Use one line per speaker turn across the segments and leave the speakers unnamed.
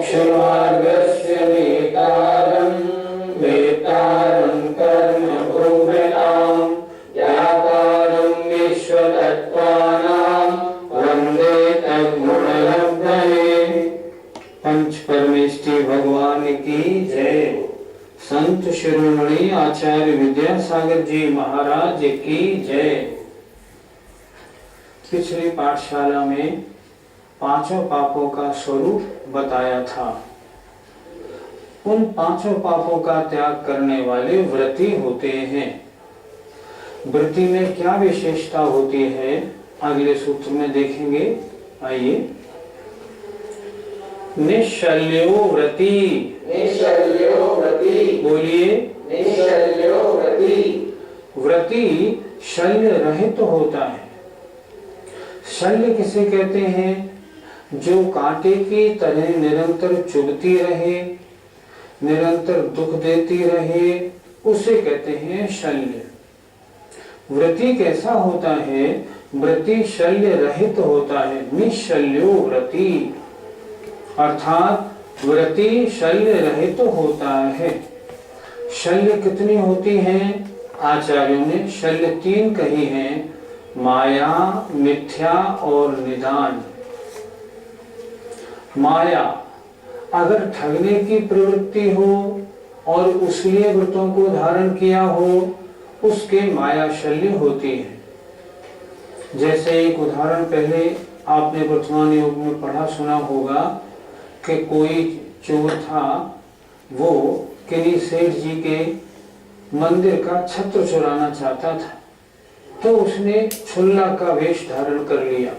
मोक्षमार्गस्य नेतारं वेतारं कर्म भूभृतां व्यापारं विश्वतत्त्वानां वन्दे तद्गुणलब्धये। पंच परमेष्टि भगवान की जय। संत शिरोमणि आचार्य विद्यासागर जी महाराज की जय। पिछली पाठशाला में पांचों पापों का स्वरूप बताया था। उन पांचों पापों का त्याग करने वाले व्रती होते हैं। व्रती में क्या विशेषता होती है अगले सूत्र में देखेंगे। आइए। निश्शल्यो व्रती,
निश्शल्यो व्रती,
बोलिए
निश्शल्यो व्रती।
व्रती शल्य रहित तो होता है। शल्य किसे कहते हैं? जो कांटे की तरह निरंतर चुभती रहे, निरंतर दुख देती रहे, उसे कहते हैं शल्य। व्रती कैसा होता है? व्रती शल्य रहित होता है। निश्शल्यो व्रती अर्थात व्रती शल्य रहित होता है। शल्य कितनी होती हैं? आचार्यों ने शल्य 3 कही हैं, माया, मिथ्या और निदान। माया अगर ठगने की प्रवृत्ति हो और उसलिए व्रतों को धारण किया हो, उसके माया शल्य होती है। जैसे एक उदाहरण पहले आपने वर्तमान योग में पढ़ा सुना होगा कि कोई चोर था, वो किन्हीं सेठ जी के मंदिर का छत्र चुराना चाहता था, तो उसने छुल्ला का वेश धारण कर लिया।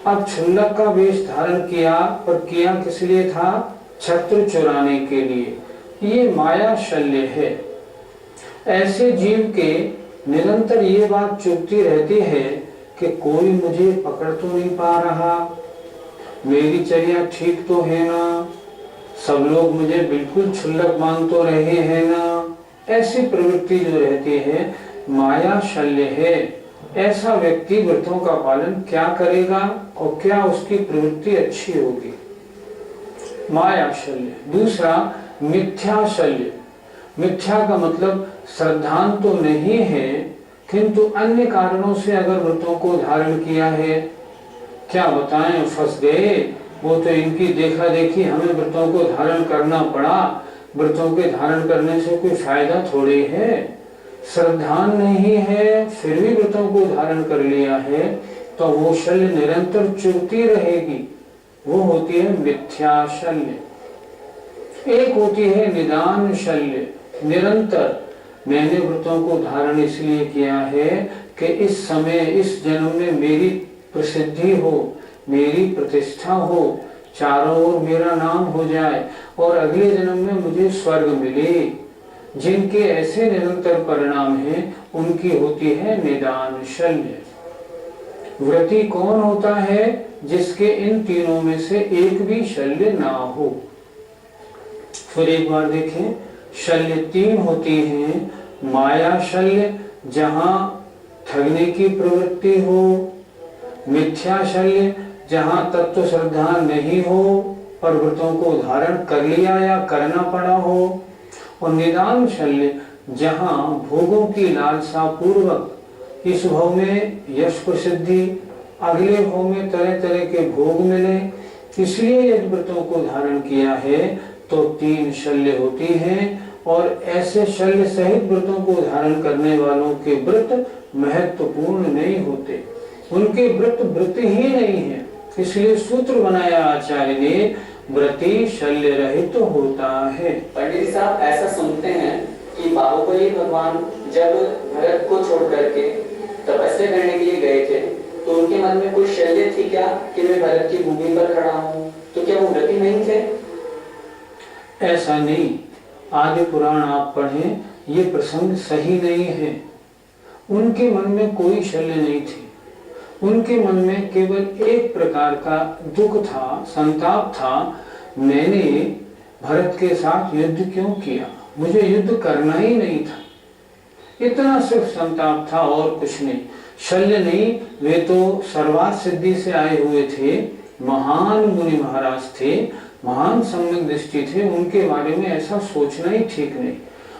अब छुल्ला का वेश धारण किया, पर किया किस लिए था? छत्र चुराने के लिए। ये माया शल्य है। ऐसे जीव के निरंतर ये बात चुभती रहती है कि कोई मुझे पकड़ तो नहीं पा रहा, मेरी चर्या ठीक तो है ना, सब लोग मुझे बिल्कुल क्षुल्लक मान तो रहे हैं ना। ऐसी प्रवृत्ति जो रहती है माया शल्य है। ऐसा व्यक्ति व्रतों का पालन क्या करेगा और क्या उसकी प्रवृत्ति अच्छी होगी? माया शल्य। दूसरा मिथ्या शल्य। मिथ्या का मतलब श्रद्धांत तो नहीं है, किंतु अन्य कारणों से अगर व्रतों को धारण किया है, क्या बताएं, फंस गए, वो तो इनकी देखा देखी हमें व्रतों को धारण करना पड़ा। व्रतों के धारण करने से कोई फायदा थोड़ी है। श्रद्धान नहीं है फिर भी व्रतों को धारण कर लिया है, तो वो शल्य निरंतर चुभती रहेगी, वो होती है मिथ्या शल्य। एक होती है निदान शल्य। निरंतर मैंने व्रतों को धारण इसलिए किया है कि इस समय इस जन्म में मेरी प्रसिद्धि हो, मेरी प्रतिष्ठा हो, चारों ओर मेरा नाम हो जाए और अगले जन्म में मुझे स्वर्ग मिले। जिनके ऐसे निरंतर परिणाम हैं उनकी होती है निदान शल्य। व्रती कौन होता है? जिसके इन तीनों में से एक भी शल्य ना हो। फिर एक बार देखें, शल्य 3 होती हैं। माया शल्य, जहां ठगने की प्रवृत्ति हो। मिथ्या शल्य, जहां तत्व श्रद्धा नहीं हो पर व्रतों को धारण कर लिया या करना पड़ा हो। और निदान शल्य, जहां भोगों की लालसा पूर्वक इस भव में यश प्रसिद्धि, अगले भव में तरह तरह के भोग मिले, इसलिए यदि व्रतों को धारण किया है तो 3 शल्य होती हैं। और ऐसे शल्य सहित व्रतों को धारण करने वालों के व्रत महत्वपूर्ण नहीं होते, उनके व्रत व्रत ही नहीं है। इसलिए सूत्र बनाया आचार्य ने, व्रती शल्य रहित तो होता है।
पंडित साहब ऐसा सुनते हैं कि बाहुबली भगवान जब भरत को छोड़ करके तपस्या करने के लिए गए थे, तो उनके मन में कोई शल्य थी क्या कि मैं भरत की भूमि पर खड़ा हूँ? तो क्या वो व्रती नहीं थे?
ऐसा नहीं। आदि पुराण आप पढ़ें, ये प्रसंग सही नहीं है। उनके मन में कोई शल्य नहीं थी। उनके मन में केवल एक प्रकार का दुख था, संताप था, मैंने भरत के साथ युद्ध क्यों किया, मुझे युद्ध करना ही नहीं था। इतना सिर्फ संताप था और कुछ नहीं। शल्य नहीं। वे तो सर्वार्थ सिद्धि से आए हुए थे, महान मुनि महाराज थे, महान सम्यक दृष्टि थे, उनके बारे में ऐसा सोचना ही ठीक नहीं।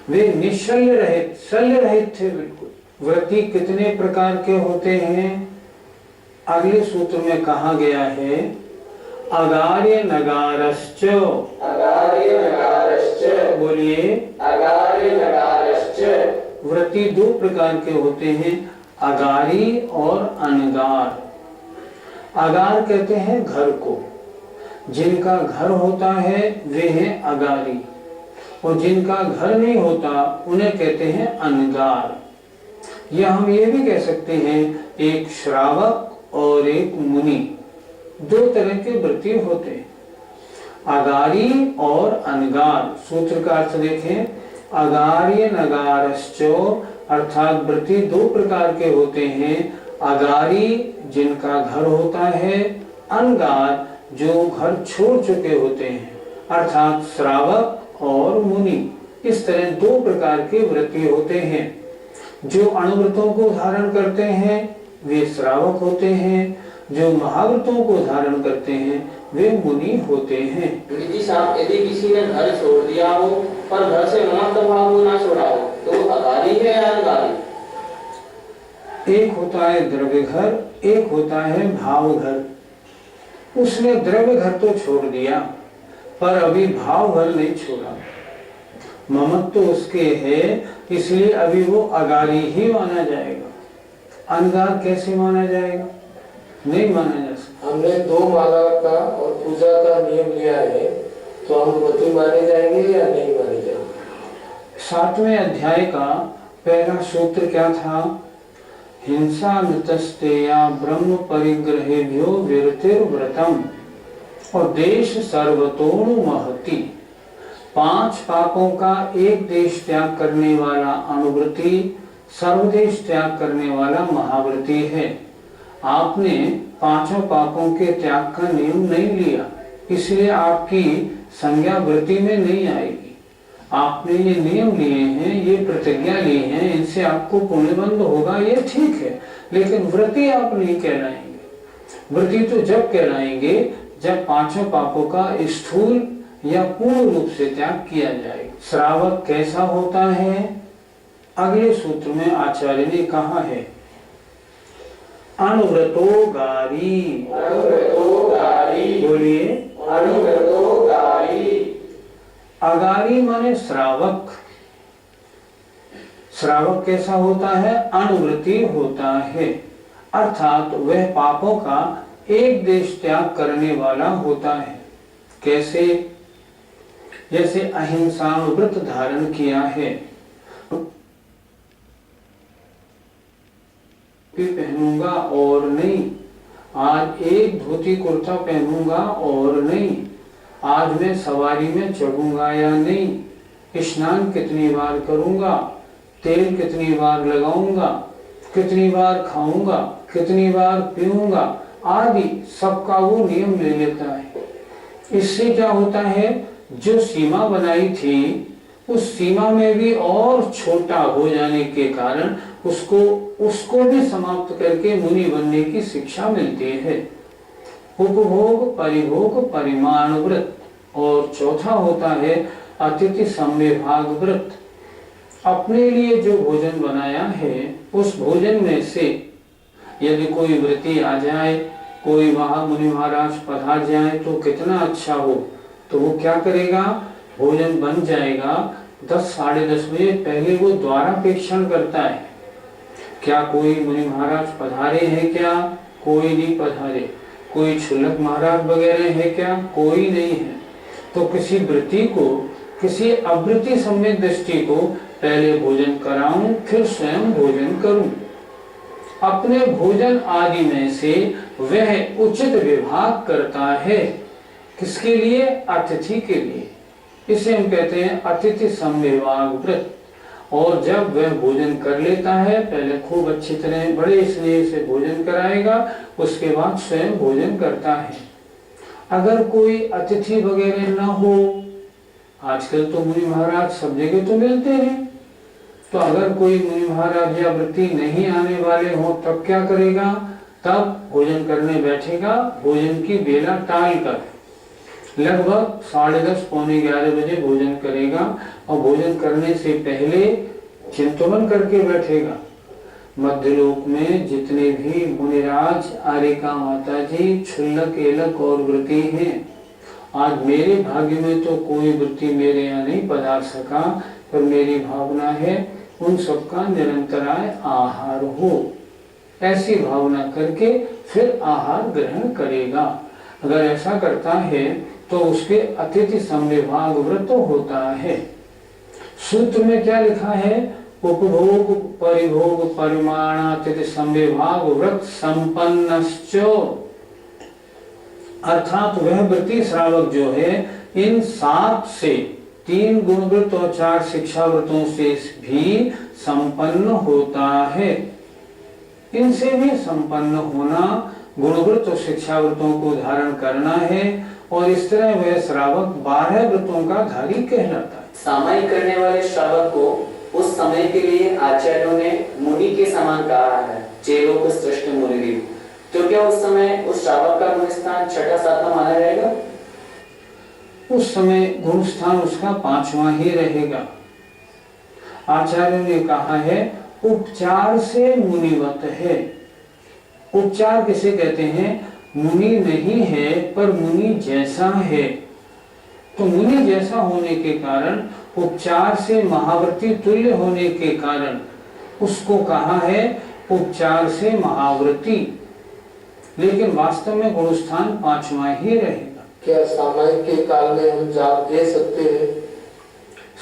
वे निश्चल्य रहित, शल्य रहित थे बिल्कुल। व्रती कितने प्रकार के होते हैं? अगले सूत्र में कहा गया है अगार्य नगारश्च।
अगार्य नगारश्च,
बोलिए
अगार्य नगारश्च।
व्रती दो प्रकार के होते हैं, अगारी और अनगार। अगार कहते हैं घर को, जिनका घर होता है वे हैं अगारी, और जिनका घर नहीं होता उन्हें कहते हैं अनगार। या हम ये भी कह सकते हैं एक श्रावक और एक मुनि, दो तरह के व्रती होते हैं, अगारी और अनगार। सूत्र का अर्थ देखें, अगार्य नगारश्चो, अर्थात व्रती दो प्रकार के होते हैं, अगारी जिनका घर होता है, अनगार जो घर छोड़ चुके होते हैं, अर्थात श्रावक और मुनि। इस तरह दो प्रकार के व्रती होते हैं। जो अणुव्रतों को धारण करते हैं वे श्रावक होते हैं, जो महाव्रतों को धारण करते हैं वे मुनि होते हैं।
विधि साहब, यदि किसी ने घर छोड़ दिया हो पर घर से ममत्व भाव ना छोड़ा हो तो वो अगारी है या अनगारी?
एक होता है द्रव्य घर, एक होता है भाव घर। उसने द्रव्य घर तो छोड़ दिया पर अभी भाव घर नहीं छोड़ा। ममत्व तो उसके है, इसलिए अभी वो अगारी ही माना जाएगा। अनगार कैसे माना जाएगा? नहीं माना जा सकता।
हमने 2 माला का और पूजा का नियम लिया है, तो हम व्रती माने जाएंगे या नहीं माने जाएंगे?
7वें अध्याय का पहला सूत्र क्या था? हिंसा नृतस्तेया ब्रह्म परिग्रहेभ्यो विरतिर्व्रतम और देश सर्वतोणु महति। 5 पापों का एक देश त्याग करने वाला अणुव्रती सर्वदेश त्याग करने वाला महाव्रती है। आपने 5 पापों के त्याग का नियम नहीं लिया, इसलिए आपकी संज्ञा व्रती में नहीं आएगी। आपने ये नियम लिए हैं, ये प्रतिज्ञा ली है, इनसे आपको पुण्यबंध होगा, ये ठीक है, लेकिन व्रती आप नहीं कहलाएंगे। व्रती तो जब कहलाएंगे जब 5 पापों का स्थूल या पूर्ण रूप से त्याग किया जाएगा। श्रावक कैसा होता है? अगले सूत्र में आचार्य ने कहा है अनुव्रतो गारी।
अनुव्रतो गारी,
बोलिए
अनुव्रतो गारी।
अगारी माने श्रावक। श्रावक कैसा होता है? अनुव्रती होता है, अर्थात वह पापों का एक देश त्याग करने वाला होता है। कैसे? जैसे अहिंसा व्रत धारण किया है, पहनूंगा और नहीं, आज एक धोती कुर्ता पहनूंगा और नहीं, आज मैं सवारी में चढ़ूंगा या नहीं, स्नान कितनी बार करूंगा, तेल कितनी बार लगाऊंगा, कितनी बार खाऊंगा, कितनी बार पीऊंगा, आदि सबका वो नियम ले लेता है। इससे क्या होता है? जो सीमा बनाई थी उस सीमा में भी और छोटा हो जाने के कारण उसको भी समाप्त करके मुनि बनने की शिक्षा मिलती है। उपभोग परिभोग परिमाण व्रत, और चौथा होता है अतिथि संविभाग व्रत। अपने लिए जो भोजन बनाया है उस भोजन में से यदि कोई व्रती आ जाए, कोई वहां मुनि महाराज पधार जाए तो कितना अच्छा हो, तो वो क्या करेगा? भोजन बन जाएगा 10 साढ़े 10 बजे पहले वो द्वारापेक्षण करता है, क्या कोई मुनि महाराज पधारे हैं क्या? कोई नहीं पधारे। कोई क्षुल्लक महाराज वगैरह है क्या? कोई नहीं है। तो किसी व्रती को, किसी अव्रती सम्यक दृष्टि को पहले भोजन कराऊं, फिर स्वयं भोजन करूं। अपने भोजन आदि में से वह उचित विभाग करता है। किसके लिए? अतिथि के लिए। इसे हम कहते हैं अतिथि संविभाग व्रत। और जब वह भोजन कर लेता है, पहले खूब अच्छी तरह बड़े स्नेह से भोजन कराएगा, उसके बाद स्वयं भोजन करता है। अगर कोई अतिथि वगैरह न हो, आजकल तो मुनि महाराज सब जगह तो मिलते हैं, तो अगर कोई मुनि महाराज या व्रती नहीं आने वाले हो तब क्या करेगा? तब भोजन करने बैठेगा, भोजन की बेला टाल कर। लगभग 10:30 पौने 11 बजे भोजन करेगा और भोजन करने से पहले चिंतन करके बैठेगा। मध्यलोक में जितने भी मुनिराज, आर्यका माता जी, क्षुल्लक, एलक और व्रती हैं, आज मेरे भाग्य में तो कोई व्रती मेरे यहाँ नहीं पधार सका, पर मेरी भावना है उन सबका निरंतराय आहार हो। ऐसी भावना करके फिर आहार ग्रहण करेगा। अगर ऐसा करता है तो उसके अतिथि संविभाग व्रत होता है। सूत्र में क्या लिखा है? उपभोग परिभोग परिमाणातिथि संविभाग व्रत संपन्नश्च, अर्थात वह व्रती श्रावक जो है इन 7 से 3 गुणव्रत और 4 शिक्षा व्रतों से भी संपन्न होता है। इनसे भी संपन्न होना, गुणव्रत और शिक्षा व्रतों को धारण करना है, और इस तरह वह श्रावक 12 व्रतों का धारी कहलाता है।
सामायिक करने वाले श्रावक को उस समय के लिए आचार्यों ने मुनि के समान कहा है, चेलोक श्रेष्ठ मुनि। तो क्या उस समय उस श्रावक का गुण स्थान 6वां-7वां माना जाएगा?
उस समय गुण स्थान उसका 5वां ही रहेगा। आचार्यों ने कहा है उपचार से मुनिवत है। उपचार किसे कहते हैं? मुनि नहीं है पर मुनि जैसा है। तो मुनि जैसा होने के कारण, उपचार से महाव्रती तुल्य होने के कारण उसको कहा है उपचार से महाव्रती, लेकिन वास्तव में गुणस्थान 5वां ही रहेगा।
क्या सामायिक के काल में हम जाप दे सकते हैं?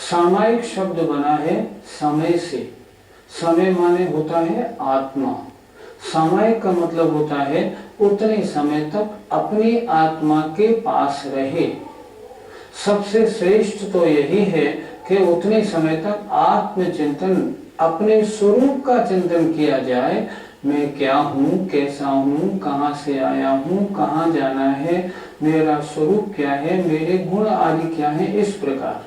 सामायिक शब्द बना है समय से। समय माने होता है आत्मा। सामायिक का मतलब होता है उतने समय तक अपनी आत्मा के पास रहे। सबसे श्रेष्ठ तो यही है कि उतने समय तक आत्मचिंतन, अपने स्वरूप का चिंतन किया जाए। मैं क्या हूँ, कैसा हूँ, कहाँ से आया हूँ, कहाँ जाना है, मेरा स्वरूप क्या है, मेरे गुण आदि क्या है, इस प्रकार।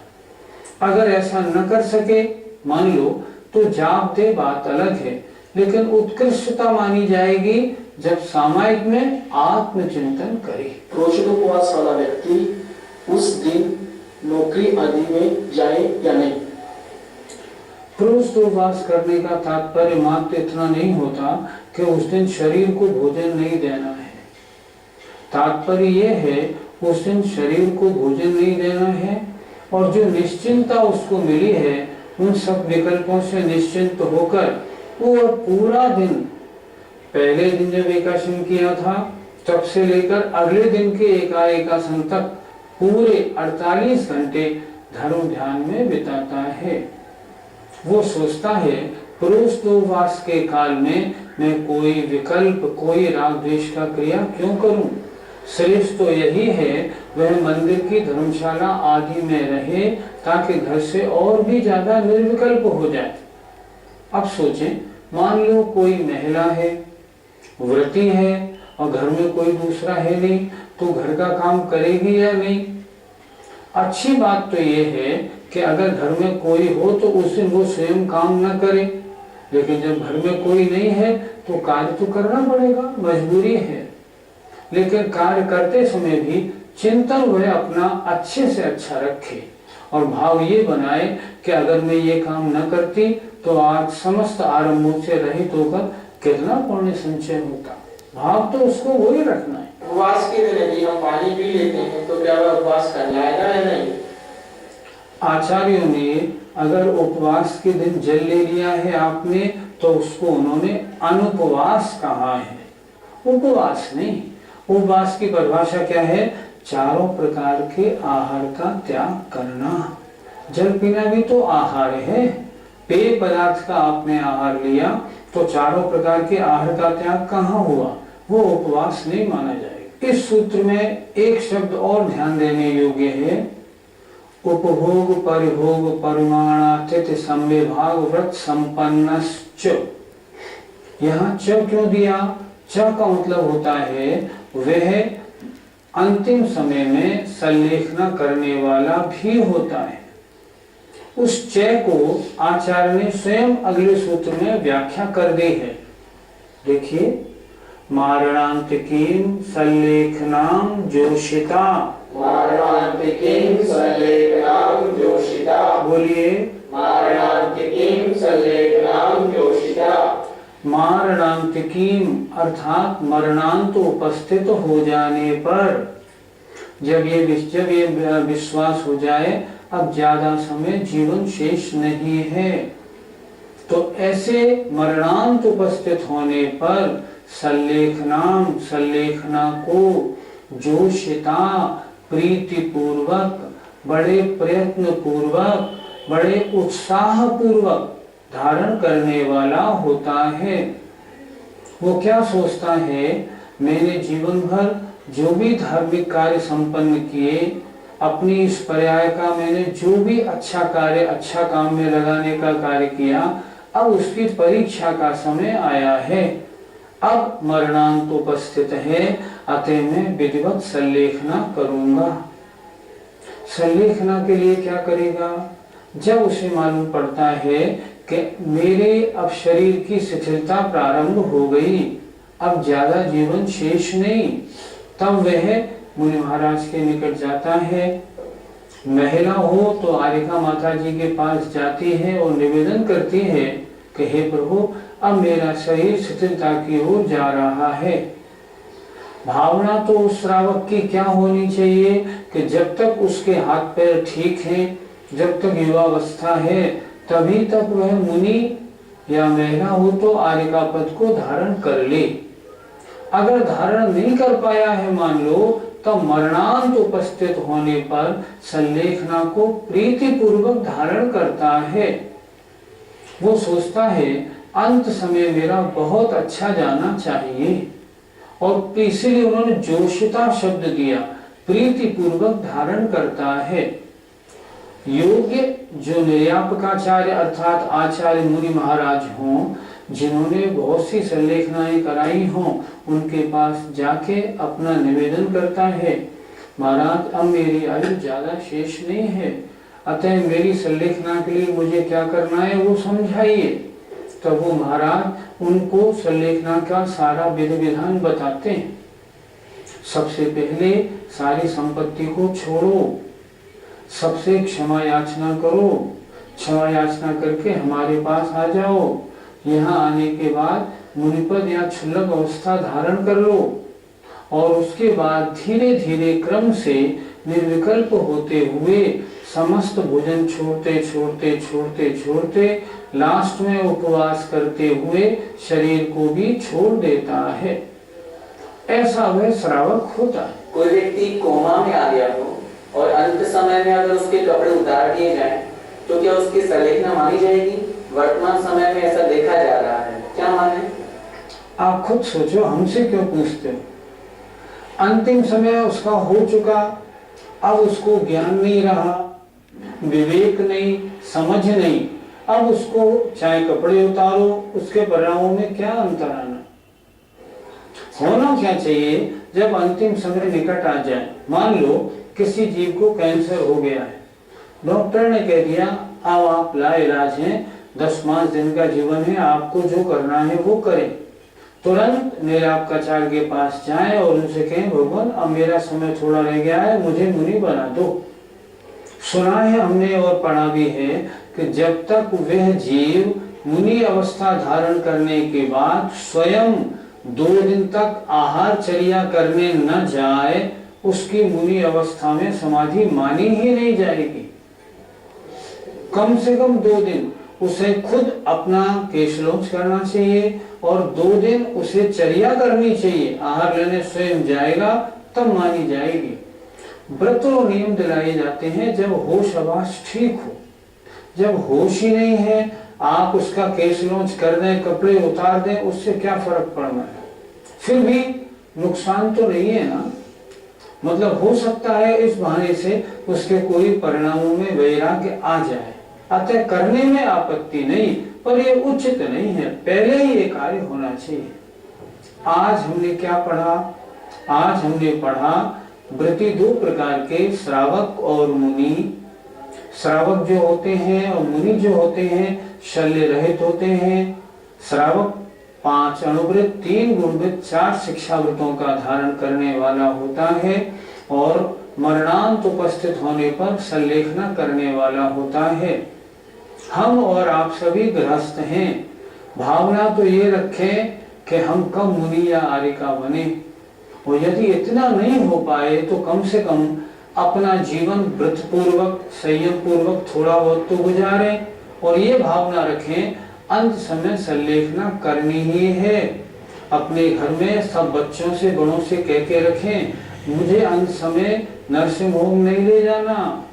अगर ऐसा न कर सके मान लो तो जाप दे, बात अलग है, लेकिन उत्कृष्टता मानी जाएगी जब सामायिक में आत्मचिंतन करे।
प्रोचित उपवास वाला व्यक्ति उस दिन नौकरी आदि में जाए या नहीं?
प्रोचित उपवास करने का तात्पर्य मात्र इतना नहीं होता कि उस दिन शरीर को भोजन नहीं देना है। तात्पर्य यह है उस दिन शरीर को भोजन नहीं देना है, और जो निश्चिंतता उसको मिली है उन सब विकल्पों से निश्चिंत होकर वो पूरा दिन, पहले दिन जब एकादशी किया था तब से लेकर अगले दिन के एकादशी तक पूरे 48 घंटे धर्म ध्यान में बिताता है। वो सोचता है पुरुष उपवास के काल में मैं कोई विकल्प, कोई राग द्वेष का क्रिया क्यों करूं? श्रेष्ठ तो यही है वह मंदिर की धर्मशाला आदि में रहे ताकि घर से और भी ज्यादा निर्विकल्प हो जाए। अब सोचें, मान लो कोई महिला है, व्रती है और घर में कोई दूसरा है नहीं, तो घर का काम करेगी या नहीं? अच्छी बात तो ये है कि अगर घर में कोई हो तो उस दिन वो स्वयं काम न करे, लेकिन जब घर में कोई नहीं है तो कार्य तो करना पड़ेगा, मजबूरी है। लेकिन कार्य करते समय भी चिंतन वह अपना अच्छे से अच्छा रखे और भाव ये बनाए कि अगर मैं ये काम न करती तो आज समस्त आरंभों से रहित होकर कितना पुण्य संचय होता। भाव तो उसको वही रखना है।
उपवास के दिन यदि हम पानी पी लेते हैं तो क्या वह उपवास कहलाएगा या नहीं?
आचार्यों ने अगर उपवास के दिन जल ले लिया है आपने तो उसको उन्होंने अनुपवास कहा है, उपवास नहीं। उपवास की परिभाषा क्या है? चारों प्रकार के आहार का त्याग करना। जल पीना भी तो आहार है। पेय पदार्थ का आपने आहार लिया तो चारों प्रकार के आहार का त्याग कहाँ हुआ? वो उपवास नहीं माना जाएगा। इस सूत्र में एक शब्द और ध्यान देने योग्य है, उपभोग परिभोग परिमाणातिथि संविभाग व्रत संपन्नश्च। यहाँ च क्यों दिया? च का मतलब होता है वह अंतिम समय में संलेखना करने वाला भी होता है। उस च को आचार्य ने स्वयं अगले सूत्र में व्याख्या कर दी है। देखिए, मारणांतिकीम संलेखनाम जोशिता
मारणांतिकीं संलेखनां जोषिता।
बोलिए,
मारणांतिकीं संलेखनां जोषिता।
मारणांतिकीम अर्थात मरणांत उपस्थित हो जाने पर, जब ये विश्वास हो जाए अब ज्यादा समय जीवन शेष नहीं है, तो ऐसे मरणांत उपस्थित होने पर संलेखनाम संलेखना को जोशिता प्रीति पूर्वक, बड़े प्रयत्न पूर्वक, बड़े उत्साह पूर्वक धारण करने वाला होता है। वो क्या सोचता है, मैंने जीवन भर जो भी धार्मिक कार्य संपन्न किए, अपनी इस पर्याय का मैंने जो भी अच्छा कार्य, अच्छा काम में लगाने का कार्य किया, अब उसकी परीक्षा का समय आया है, अब मरणांत उपस्थित है, अतः मैं विधिवत संलेखना करूंगा। संलेखना के लिए क्या करेगा, जब उसे मालूम पड़ता है कि मेरे अब शरीर की शिथिलता प्रारंभ हो गई, अब ज्यादा जीवन शेष नहीं, तब वह मुनि महाराज के निकट जाता है। महिला हो तो आरिका माता जी के पास जाती है और निवेदन करती है कि हे प्रभु, अब मेरा शरीर शिथिलता की ओर जा रहा है। भावना तो उस श्रावक की क्या होनी चाहिए कि जब तक उसके हाथ पैर ठीक हैं, जब तक युवावस्था है, तभी तक वह मुनि या महिला हो तो आरिका पद को धारण कर ले। अगर धारण नहीं कर पाया है मान लो, तब मरणांत उपस्थित होने पर संलेखना को प्रीति पूर्वक धारण करता है। वो सोचता है अंत समय मेरा बहुत अच्छा जाना चाहिए, और इसीलिए उन्होंने जोशिता शब्द दिया, प्रीति पूर्वक धारण करता है। योग्य जो निर्यापकाचार्य अर्थात आचार्य मुनि महाराज हों, जिन्होंने बहुत सी संलेखनाएं कराई हों, उनके पास जाके अपना निवेदन करता है, महाराज अब मेरी आयु ज्यादा शेष नहीं है, अतः मेरी संलेखना के लिए मुझे क्या करना है वो समझाइए। तब वो महाराज उनको संलेखना का सारा विधि विधान बताते हैं। सबसे पहले सारी संपत्ति को छोड़ो, सबसे क्षमा याचना करो, क्षमा याचना करके हमारे पास आ जाओ, यहाँ आने के बाद मुनिपद या क्षुल्लक अवस्था धारण कर लो, और उसके बाद धीरे धीरे क्रम से निर्विकल्प होते हुए समस्त भोजन छोड़ते छोड़ते छोड़ते छोड़ते लास्ट में उपवास करते हुए शरीर को भी छोड़ देता है। ऐसा वह श्रावक होता है।
कोई व्यक्ति कोमा में आ गया हो और अंत समय में अगर उसके कपड़े उतार दिए जाएं, तो क्या उसकी संलेखना मानी जाएगी? वर्तमान समय में ऐसा देखा जा रहा है, क्या माने?
आप खुद सोचो, हमसे क्यों पूछते हो? अंतिम समय उसका हो चुका, अब उसको ज्ञान नहीं रहा, विवेक नहीं, समझ नहीं, अब उसको चाहे कपड़े उतारो, उसके परिणामों में क्या अंतर आना? होना क्या चाहिए, जब अंतिम समय निकट आ जाए, मान लो किसी जीव को कैंसर हो गया है, डॉक्टर ने कह दिया अब आप लाइलाज हैं, 10-5 दिन का जीवन है, आपको जो करना है वो करें, तुरंत निर्यापकाचार्य के पास जाएं और उनसे कहें भगवान अब मेरा समय थोड़ा रह गया है, मुझे मुनि बना दो। सुना है हमने और पढ़ा भी है कि जब तक वह जीव मुनि अवस्था धारण करने के बाद स्वयं 2 दिन तक आहारचर्या करने न जाए, उसकी मुनि अवस्था में समाधि मानी ही नहीं जाएगी। कम से कम 2 दिन उसे खुद अपना केशलोच करना चाहिए और 2 दिन उसे चर्या करनी चाहिए, आहार लेने स्वयं जाएगा तब मानी जाएगी। व्रत और नियम दिलाए जाते हैं जब होश आवास ठीक हो। जब होश ही नहीं है, आप उसका केशलोच कर दें, कपड़े उतार दें, उससे क्या फर्क पड़ना है? फिर भी नुकसान तो नहीं है ना। मतलब हो सकता है इस बहाने से उसके कोई परिणामों में वैराग्य आ जाए, अतः करने में आपत्ति नहीं, पर यह उचित नहीं है, पहले ही ये कार्य होना चाहिए। आज हमने क्या पढ़ा? आज हमने पढ़ा वृत्ति 2 प्रकार के, श्रावक और मुनि। श्रावक जो होते हैं और मुनि जो होते हैं शल्य रहित होते हैं। श्रावक 5 अणुवृत्त, 3 गुणवृत्त, 4 शिक्षावृत्तों का धारण करने वाला होता है, और मरणांत उपस्थित होने पर संलेखना करने वाला होता है। हम और आप सभी गृहस्थ हैं। भावना तो ये रखें कि हम कब मुनि या आर्यिका बने, और यदि इतना नहीं हो पाए तो कम से कम अपना जीवन व्रतपूर्वक संयम पूर्वक थोड़ा बहुत तो गुजारें, और ये भावना रखें अंत समय संलेखना करनी ही है। अपने घर में सब बच्चों से बड़ों से कह के रखें, मुझे अंत समय नरसिंह होम नहीं ले जाना।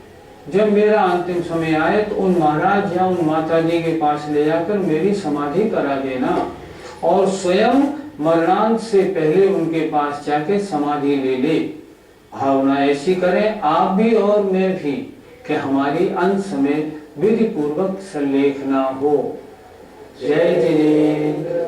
जब मेरा अंतिम समय आए तो उन महाराज या उन माता जी के पास ले जाकर मेरी समाधि करा देना, और स्वयं मरणांत से पहले उनके पास जाके समाधि ले ले। भावना ऐसी करें आप भी और मैं भी कि हमारी अंत समय विधि पूर्वक संलेखना हो। जय जिनेन्द्र।